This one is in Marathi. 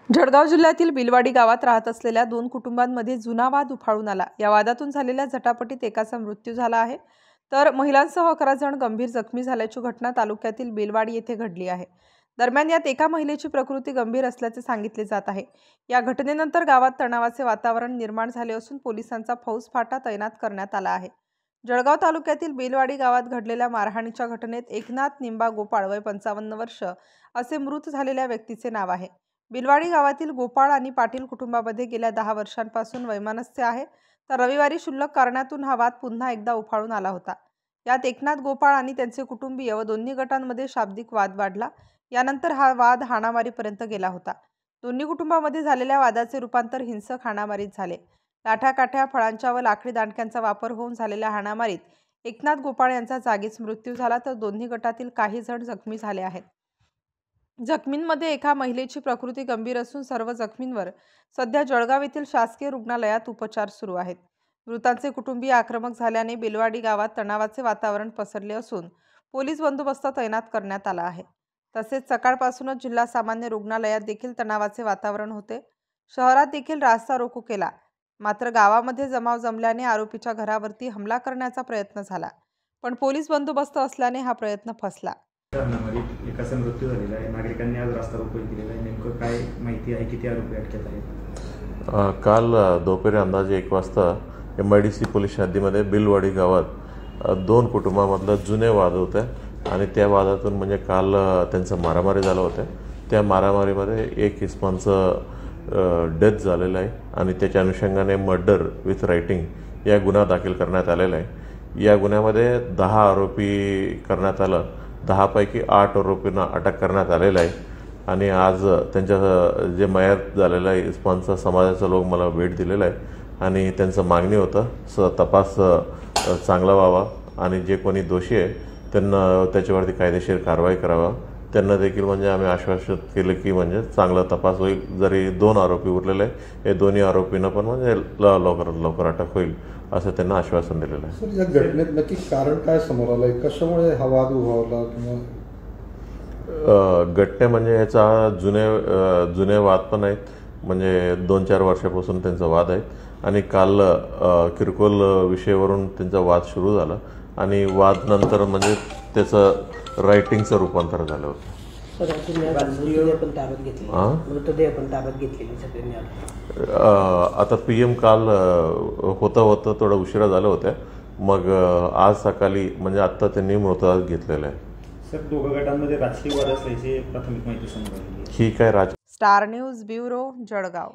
जळगाव जिल्ह्यातील बिलवाडी गावात राहत असलेल्या दोन कुटुंबांमध्ये जुना वाद उफाळून आला। या वादातून झालेल्या झटापटीत एकाचा मृत्यू झाला आहे, तर महिलांसह 11 जण गंभीर जखमी झाल्याची घटना तालुक्यातील बेलवाडी येथे घडली आहे। दरम्यान यात एका महिलेची प्रकृती गंभीर असल्याचे सांगितले जात आहे। या घटनेनंतर गावात तणावाचे वातावरण निर्माण झाले असून पोलिसांचा फौजफाटा तैनात करण्यात आला आहे। जळगाव तालुक्यातील बेलवाडी गावात घडलेल्या मारहाणीच्या घटनेत एकनाथ निंबा गोपाळ वय 55 वर्ष असे मृत झालेल्या व्यक्तीचे नाव आहे। बिलवाडी गावातील गोपाळ आणि पाटील कुटुंबामध्ये गेल्या 10 वर्षांपासून वैमनस्य आहे, तर रविवारी क्षुल्लक कारणातून हा वाद पुन्हा एकदा उफाळून आला होता। यात एकनाथ गोपाळ आणि त्यांचे कुटुंबीय व दोन्ही गटांमध्ये शाब्दिक वाद वाढला। यानंतर हा वाद हाणामारीपर्यंत गेला होता। दोन्ही कुटुंबांमध्ये झालेल्या वादाचे रूपांतर हिंसक हाणामारीत झाले। लाठाकाठ्या, फळांच्या व लाकडी दांडक्यांचा वापर होऊन झालेल्या हाणामारीत एकनाथ गोपाळ यांचा जागीच मृत्यू झाला, तर दोन्ही गटातील काही जण जखमी झाले आहेत। जखमींमध्ये एका महिलेची प्रकृती गंभीर असून सर्व जखमींवर सध्या जळगाव येथील शासकीय रुग्णालयात उपचार सुरू आहेत। मृतांचे कुटुंबीय आक्रमक झाल्याने बेलवाडी गावात तणावाचे वातावरण पसरले असून पोलीस बंदोबस्त तैनात करण्यात आला आहे। तसेच सकाळपासूनच जिल्हा सामान्य रुग्णालयात देखील तणावाचे वातावरण होते। शहरात देखील रास्ता रोको केला, मात्र गावामध्ये जमाव जमल्याने आरोपीच्या घरावरती हमला करण्याचा प्रयत्न झाला, पण पोलीस बंदोबस्त असल्याने हा प्रयत्न फसला। एकाचा मृत्यू झालेला आहे। नागरिकांनी आज रस्ता रोको केलेला आहे। नेमकं काय माहिती आहे? किती आरोपी अटकेत आहेत? काल दुपारी अंदाजे 1 वाजता MIDC पोलीस हद्दीमध्ये बिलवाडी गावात दोन कुटुंबामधले जुने वाद होते आणि त्या वादातून म्हणजे काल त्यांचं मारामारी झालं होतं। त्या मारामारीमध्ये एक इसमांचं डेथ झालेलं आहे आणि त्याच्या अनुषंगाने मर्डर विथ रायटिंग या गुन्हा दाखल करण्यात आलेला आहे। या गुन्ह्यामध्ये 10 आरोपी करण्यात आलं। 10 पैकी 8 आरोपींना अटक करण्यात आलेलं आहे आणि आज त्यांच्या जे मयत झालेलं आहे इस्मानचा समाजाचा लोक मला भेट दिलेला आहे आणि त्यांचं मागणी होतं तपास चांगला व्हावा आणि जे कोणी दोषी आहे त्यांना त्याच्यावरती कायदेशीर कारवाई करावा। त्यांना देखील म्हणजे आम्ही आश्वासित केलं की म्हणजे चांगला तपास होईल। जरी 2 आरोपी उरलेले आहे, हे दोन्ही आरोपींना पण म्हणजे लवकरात लवकर अटक होईल असं त्यांना आश्वासन दिलेलं आहे। सर, या घटनेत नक्की कारण काय समोर आलंय? कशामुळे हा वाद उभारला? किंवा घटने म्हणजे ह्याचा जुने वाद पण आहेत, म्हणजे 2-4 वर्षापासून त्यांचा वाद आहे आणि काल किरकोळ विषयावरून त्यांचा वाद सुरू झाला आणि वाद नंतर म्हणजे त्याचं रायटिंगचं रूपांतर झालं होतं। आता PM काल होतं थोडं उशिरा झालं होतं, मग आज सकाळी म्हणजे आत्ता त्यांनी मृतदेह घेतलेला आहे। सर, दोघं गटांमध्ये राजकीय वाद असल्याची प्राथमिक माहिती समोर आली। ही काय स्टार न्यूज ब्युरो, जळगाव।